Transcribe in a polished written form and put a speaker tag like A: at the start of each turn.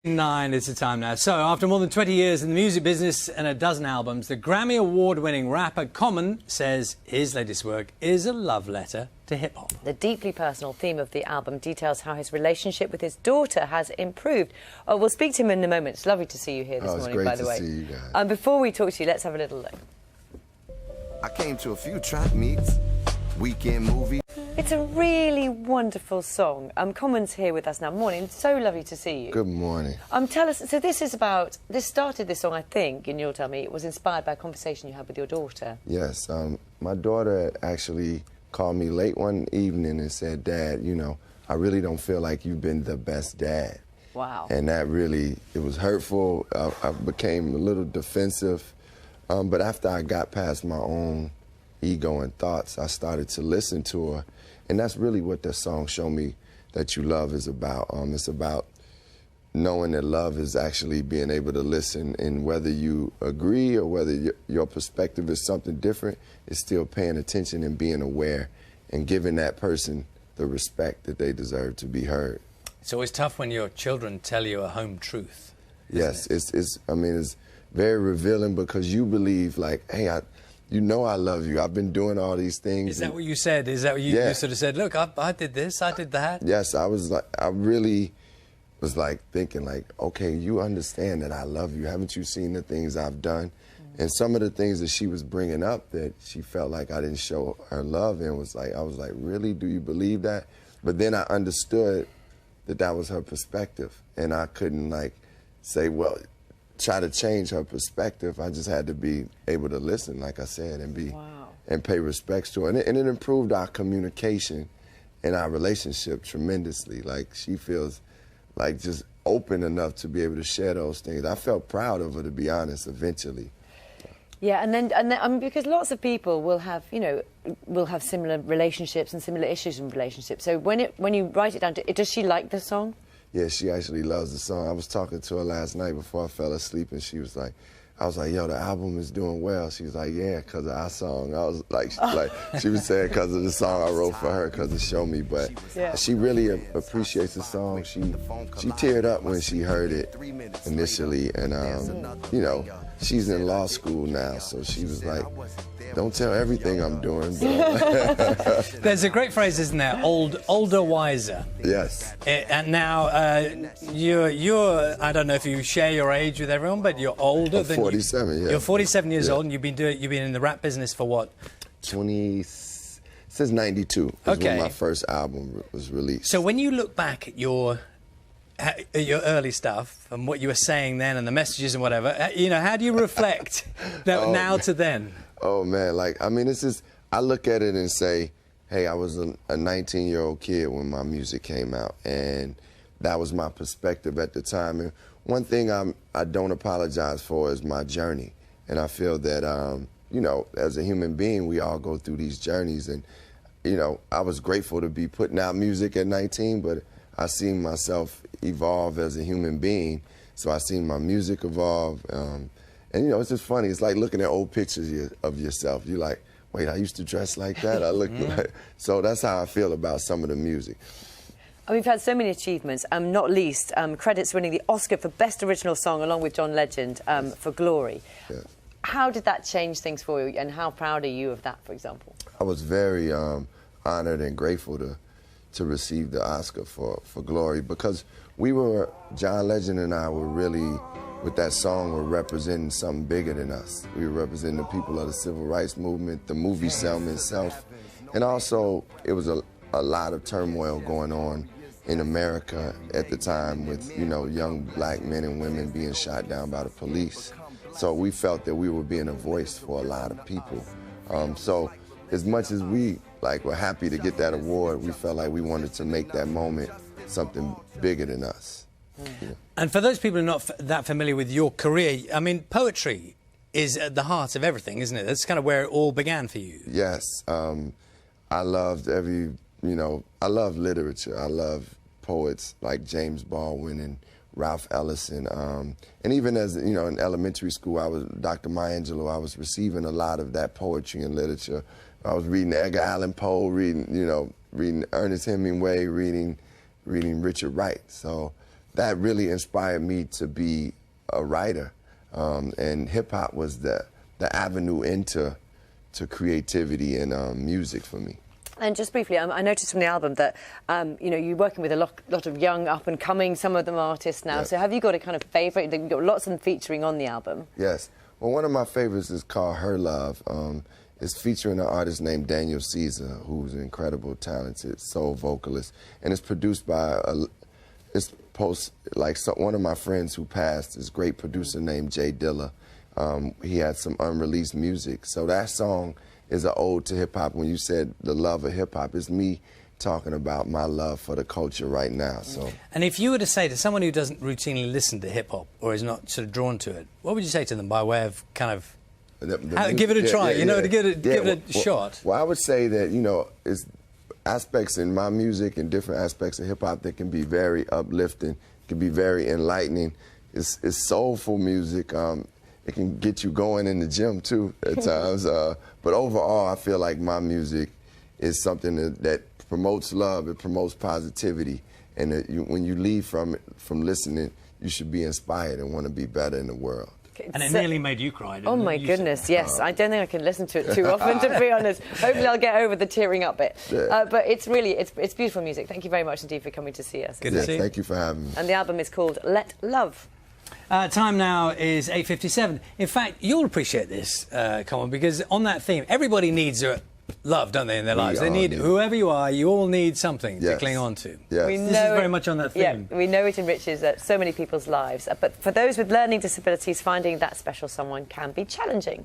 A: 9 is the time now. So, after more than 20 years in the music business and a dozen albums, the Grammy Award-winning rapper Common says his latest work is a love letter to hip-hop.
B: The deeply personal theme of the album details how his relationship with his daughter has improved. Oh, we'll speak to him in a moment. It's lovely to see you here this morning, by the way.
C: It's great to see you guys.
B: Before we talk to you, let's have a little look.
C: I came to a few track meets, weekend movie.
B: It's a really wonderful song. Common's here with us now. Morning. So lovely to see you.
C: Good morning.
B: Tell us, so this started this song, I think, and you'll tell me, it was inspired by a conversation you had with your daughter.
C: Yes, my daughter actually called me late one evening and said, "Dad, you know, I really don't feel like you've been the best dad."
B: Wow.
C: And that really, it was hurtful. I became a little defensive. But after I got past my own ego and thoughts, I started to listen to her. And that's really what that song, Show Me That You Love, is about. It's about knowing that love is actually being able to listen, and whether you agree or whether your perspective is something different, it's still paying attention and being aware and giving that person the respect that they deserve to be heard.
A: It's always tough when your children tell you a home truth.
C: Yes, it's very revealing, because you believe, like, hey, you know I love you. I've been doing all these things.
A: Is that what you said? Is that what you, you sort of said, look, I did this, I did that?
C: Yes, I really was like thinking, like, okay, you understand that I love you. Haven't you seen the things I've done? And some of the things that she was bringing up that she felt like I didn't show her love in I was like, really? Do you believe that? But then I understood that that was her perspective, and I couldn't, like, say, well, try to change her perspective. I just had to be able to listen, like I said, and and pay respects to her. And it improved our communication and our relationship tremendously. Like, she feels like just open enough to be able to share those things. I felt proud of her, to be honest, eventually.
B: Yeah, and then because lots of people will have, you know, have similar relationships and similar issues in relationships. So when you write it down, does she like the song?
C: Yeah, she actually loves the song. I was talking to her last night before I fell asleep, and she was like, I was like, yo, the album is doing well. She was like, yeah, because of our song. I was like, she was saying because of the song I wrote for her, because of Show Me. But she really appreciates the song. She teared up when she heard it initially. And, you know, she's in law school now, so she was like, don't tell everything I'm doing. But
A: there's a great phrase, isn't there? Older, wiser.
C: Yes.
A: And now you're, I don't know if you share your age with everyone, but you're older than
C: 47, yeah.
A: You're 47 years old, and you've been in the rap business for what?
C: Since '92 is when my first album was released.
A: So when you look back at your early stuff and what you were saying then and the messages and whatever, you know, how do you reflect that now to then?
C: Oh man, like, I mean, it's just, I look at it and say, hey, I was a 19-year-old kid when my music came out, and that was my perspective at the time. And one thing I don't apologize for is my journey. And I feel that, you know, as a human being, we all go through these journeys. And, you know, I was grateful to be putting out music at 19, but I seen myself evolve as a human being. So I seen my music evolve. And, you know, it's just funny. It's like looking at old pictures of yourself. You're like, wait, I used to dress like that? I look like... So that's how I feel about some of the music.
B: We've had so many achievements, not least credits winning the Oscar for Best Original Song along with John Legend for Glory. Yes. How did that change things for you, and how proud are you of that, for example? I
C: was very honored and grateful to receive the Oscar for Glory, because John Legend and I were really, with that song, we're representing something bigger than us. We were representing the people of the civil rights movement, the movie Selma itself, and also it was a lot of turmoil going on in America at the time with, you know, young black men and women being shot down by the police. So we felt that we were being a voice for a lot of people. So as much as we were happy to get that award, we felt like we wanted to make that moment something bigger than us. Yeah.
A: And for those people who are not that familiar with your career, I mean, poetry is at the heart of everything, isn't it? That's kind of where it all began for you.
C: Yes. I loved I love literature. I love poets like James Baldwin and Ralph Ellison. And even as, you know, in elementary school, Dr. Maya Angelou, I was receiving a lot of that poetry and literature. I was reading Edgar Allan Poe, reading Ernest Hemingway, reading Richard Wright. So that really inspired me to be a writer. And hip-hop was the avenue into creativity and music for me.
B: And just briefly, I noticed from the album that, you know, you're working with a lot of young, up-and-coming, some of them artists now.
C: Yes.
B: So have you got a kind of favourite? You've got lots of them featuring on the album.
C: Yes. Well, one of my favorites is called Her Love. It's featuring an artist named Daniel Caesar, who's an incredible, talented soul vocalist. And it's produced by, one of my friends who passed, this great producer named Jay Dilla. He had some unreleased music. So that song is an ode to hip-hop. When you said the love of hip-hop, it's me talking about my love for the culture right now. So.
A: And if you were to say to someone who doesn't routinely listen to hip-hop or is not sort of drawn to it, what would you say to them by way of kind of give it a try, you know, to give it a shot?
C: Well, I would say that, you know, it's aspects in my music and different aspects of hip-hop that can be very uplifting, can be very enlightening. It's soulful music. It can get you going in the gym, too, at times. But overall, I feel like my music is something that promotes love, it promotes positivity. And when you leave from listening, you should be inspired and want to be better in the world.
A: And it nearly made you cry, didn't it?
B: Oh, my goodness, yes. I don't think I can listen to it too often, to be honest. Hopefully I'll get over the tearing up bit.
C: Yeah.
B: But it's beautiful music. Thank you very much indeed for coming to see us.
A: Good to see you.
C: Thank you for having me.
B: And the album is called Let Love.
A: Time now is 8:57. In fact, you'll appreciate this, Common, because on that theme, everybody needs love, don't they, in their lives? They need, whoever you are, you all need something to cling on to.
C: Yes.
B: We know
A: this is very much on that theme.
B: Yeah, we know it enriches so many people's lives. But for those with learning disabilities, finding that special someone can be challenging.